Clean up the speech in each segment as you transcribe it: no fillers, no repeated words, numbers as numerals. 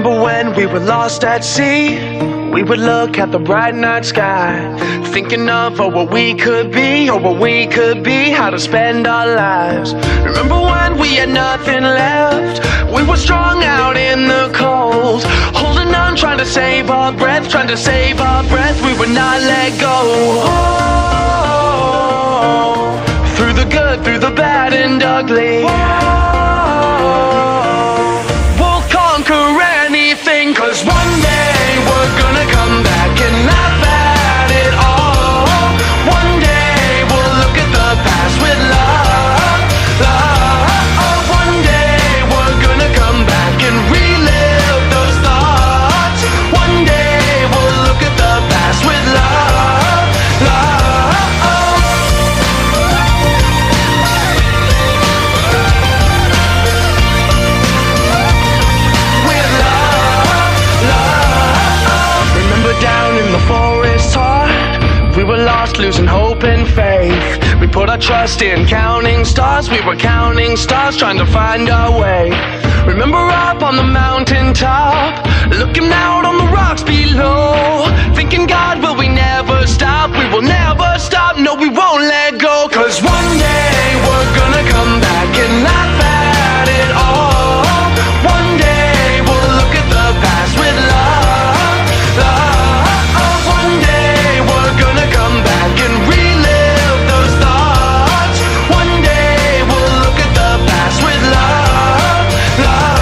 Remember when we were lost at sea? We would look at the bright night sky, thinking of what we could be, or what we could be, how to spend our lives. Remember when we had nothing left? We were strung out in the cold, holding on, trying to save our breath, trying to save our breath. We would not let go. Oh, through the good, through the bad and ugly. We'll conquer anything, 'cause one day we're gonna come back and laugh at it all. One day we'll look at the past with love, love. One day we're gonna come back and relive those thoughts. One day we'll look at the past with love, love. With love, love. Remember down in the forest heart, we were lost, losing hope and faith. We put our trust in counting stars. We were counting stars, trying to find our way. Remember up on the mountain top, looking out on the rocks below, thinking, God, will we never stop? We will never stop, no, we won't let go. 'Cause one day we're gonna come back and laugh at it all. One day we'll look at the past with love, love. One day we're gonna come back and relive those thoughts. One day we'll look at the past with love, love.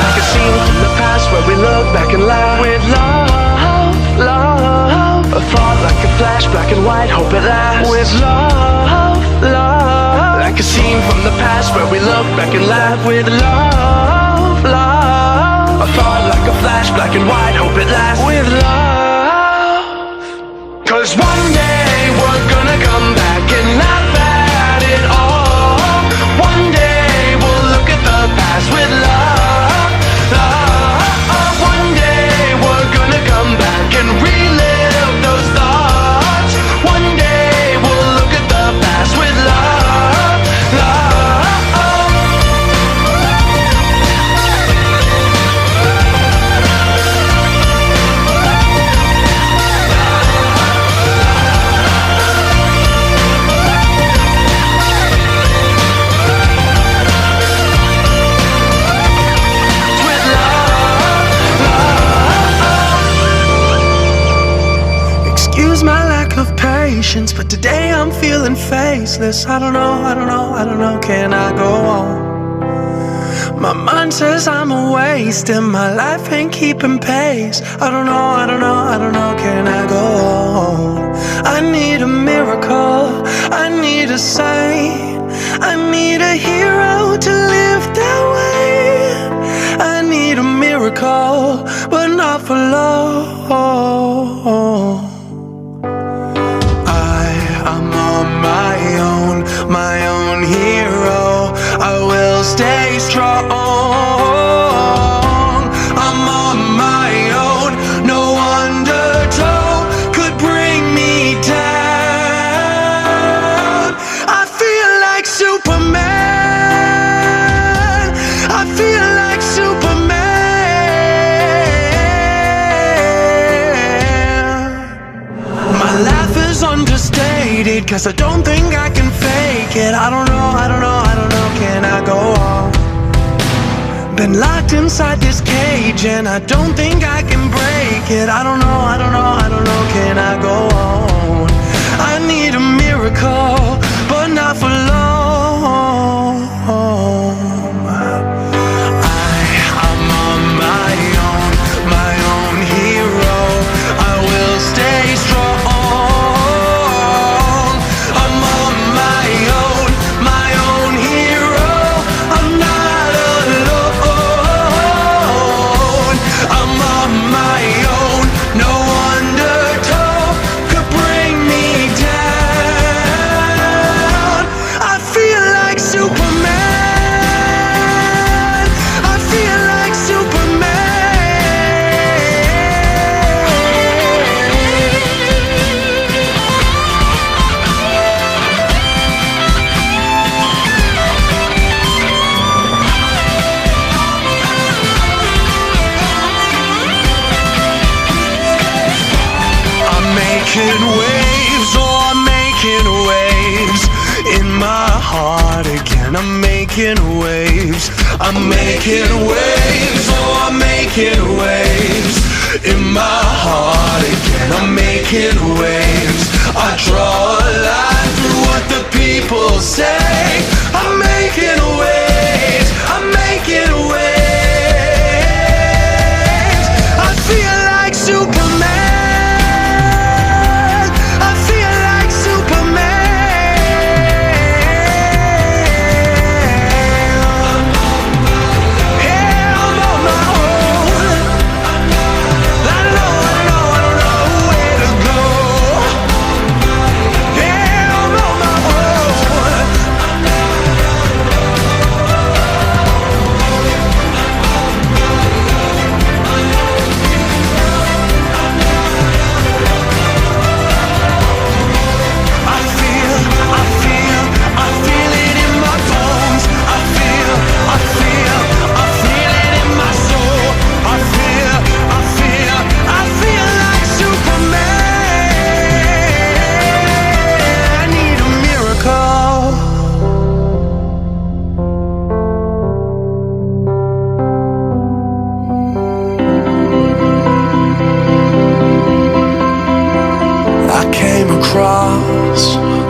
Like a scene from the past where we look back and laugh with love, love. A thought like a flash, black and white, hope it lasts with love, love. Like a scene from the past where we look back and laugh with love, love. A thought like a flash, black and white, hope it lasts with love. 'Cause one day we're gonna come back and laugh at it all. One day we'll look at the past with love, love. One day we're gonna come back and relive those thoughts. One day we'll look at the past with love, love. With love, love. Excuse my lack of patience, but today I'm feeling faceless. I don't know, can I go on? My mind says I'm a waste and my life ain't keeping pace. I don't know, can I go on? I need a miracle, I need a sign, I need a hero to live that way. I need a miracle, but not for long. I'm on my own hero. I will stay strong. I'm on my own. No undertow could bring me down. I feel like Superman. I feel like Superman. My laugh is understated, 'cause I don't think I can fake it. I don't know, can I go on? Been locked inside this cage and I don't think I can break it. I don't know, can I go on? I need a miracle, but not for long. I'm on my own hero. I will stay strong. I'm on my own hero. I'm not alone. I'm on my own. No undertow could bring I'm making waves. I'm making waves. Oh, I'm making waves in my heart again. I'm making waves. I draw a line through what the people say. I'm making waves. I'm making waves. I feel like Superman. I feel like Superman. Yeah, I'm on my own. I don't know where to go. Yeah, I'm on my own. I feel it in my bones. I feel it in my soul. I feel like Superman. I need a miracle. I came across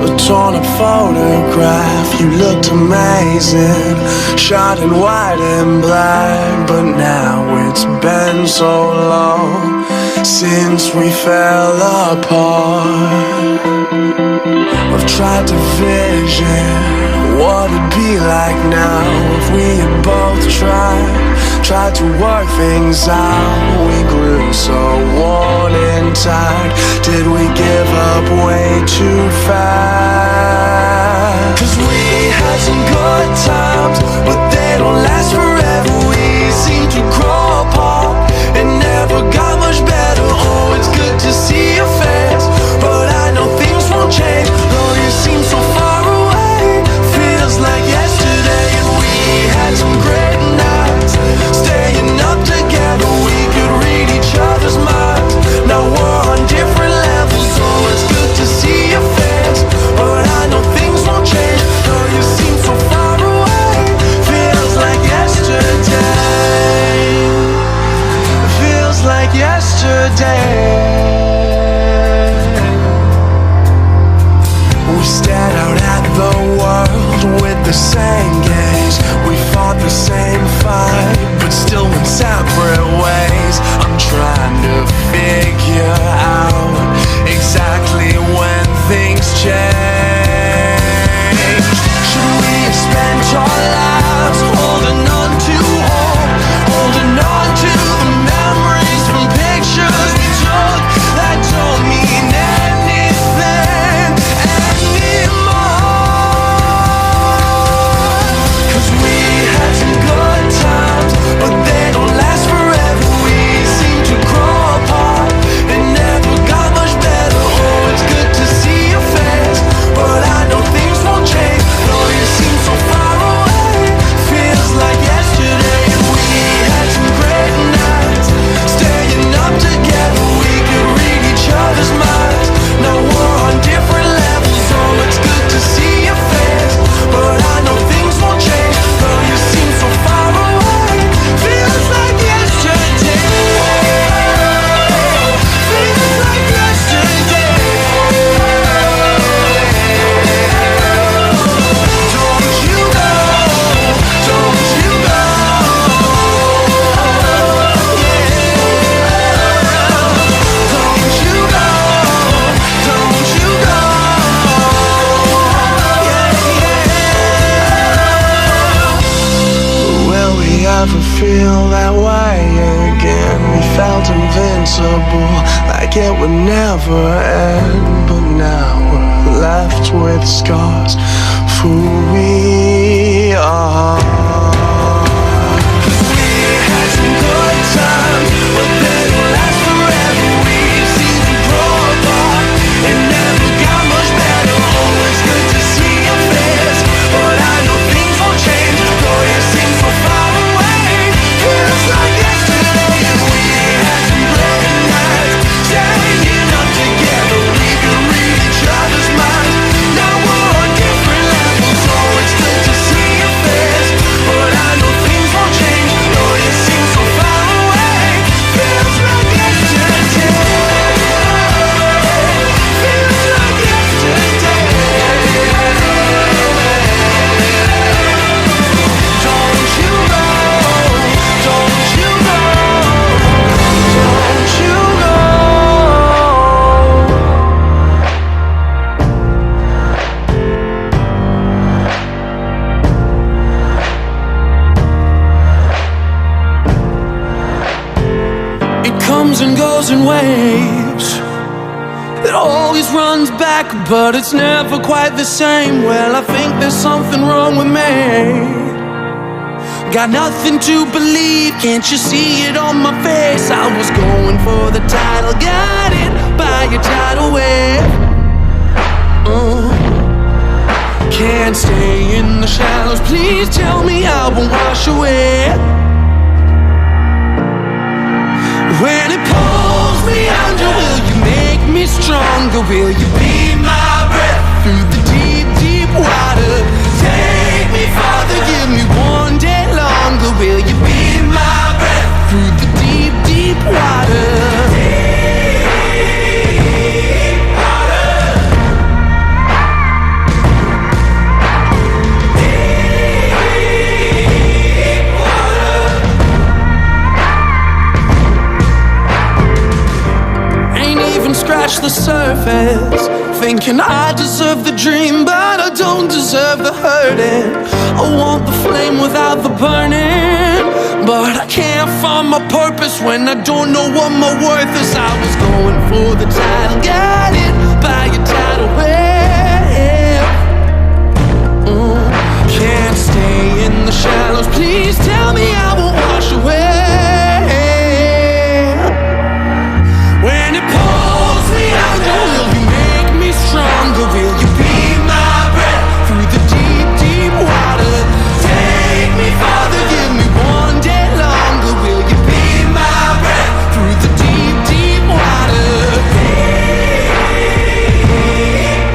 a torn up photograph. You looked amazing, shot in white and black. But now it's been so long since we fell apart. I've tried to vision what it'd be like now if we had both tried to work things out. We grew so worn and tired. Did we give up way too fast? 'Cause we had some good times, but they don't last forever. We seem to grow apart and never got much better. Oh, it's good to see your face, but I know things won't change. Though you seem so far away, feels like yesterday. And we had some great nights, staying up together. We could read each other's minds. Now we're on different levels. Oh, it's good to see your face, but I know things won't change. Though you seem so far away, feels like yesterday. Feels like yesterday. We stared out at the world with the same gaze. We fought the same fight, but still went separate ways. I'm trying to figure out exactly when things change. Should we have spent our lives holding on to hope, holding on to the memories from pictures we took that don't mean anything anymore? 'Cause we had some good times, but they don't last forever. We seem to grow apart and never got much better. Oh, it's good to see your face, but I know things won't change. Though you seem so far away, feels like yesterday. And we had some great nights, staying up together. We could read each other's minds. Now we're on different levels. Oh, it's good to see your face, but I know things won't change. Though you seem so far away, feels like yesterday. Feels like yesterday. Don't you go, don't you go. Don't you go, don't you go. Will we ever feel that way again? We felt invincible, like it would never end. But now we're left with scars for who we are. 'Cause we had some good times, but they don't last forever. We seem to grow apart and never got much better. Oh, it's good to see your face, but I know things won't change. Though you seem so far away, feels like yesterday. And we had some great nights, staying up together. We could read each other's minds. Now we're goes in waves. It always runs back, but it's never quite the same. Well, I think there's something wrong with me. Got nothing to believe, can't you see it on my face? I was going for the title, got it by a tidal wave. Can't stay in the shallows, please tell me I won't wash away. When it pulls me under, will you make me stronger? Will you be my breath through the deep, deep water? Take me farther, give me one day longer. Will you be my breath through the deep, deep water? Scratch the surface, thinking I deserve the dream, but I don't deserve the hurting. I want the flame without the burning, but I can't find my purpose when I don't know what my worth is. I was going for the title, got it by a tidal wave. Can't stay in the shallows, please tell me I won't wash away. Will you be my breath through the deep, deep water? Take me farther, give me one day longer. Will you be my breath through the deep, deep water? Deep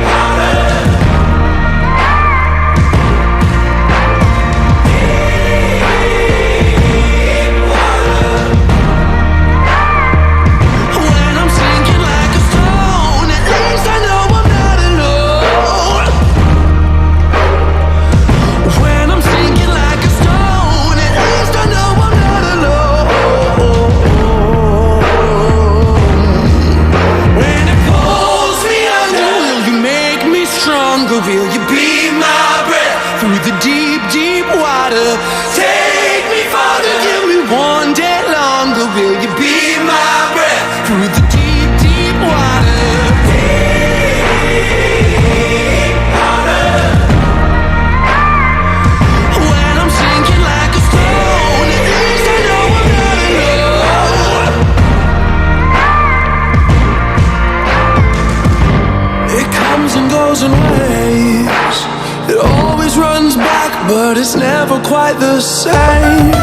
water. Deep water. When I'm sinking like a stone, at least I know will you be my breath through the deep, deep water? Take me farther, give me one day longer. Will you be my breath through the deep, deep water? Deep water. When I'm sinking like a stone, at least I know I'm not alone. It comes and goes in waves. It always runs back, but it's never quite the same.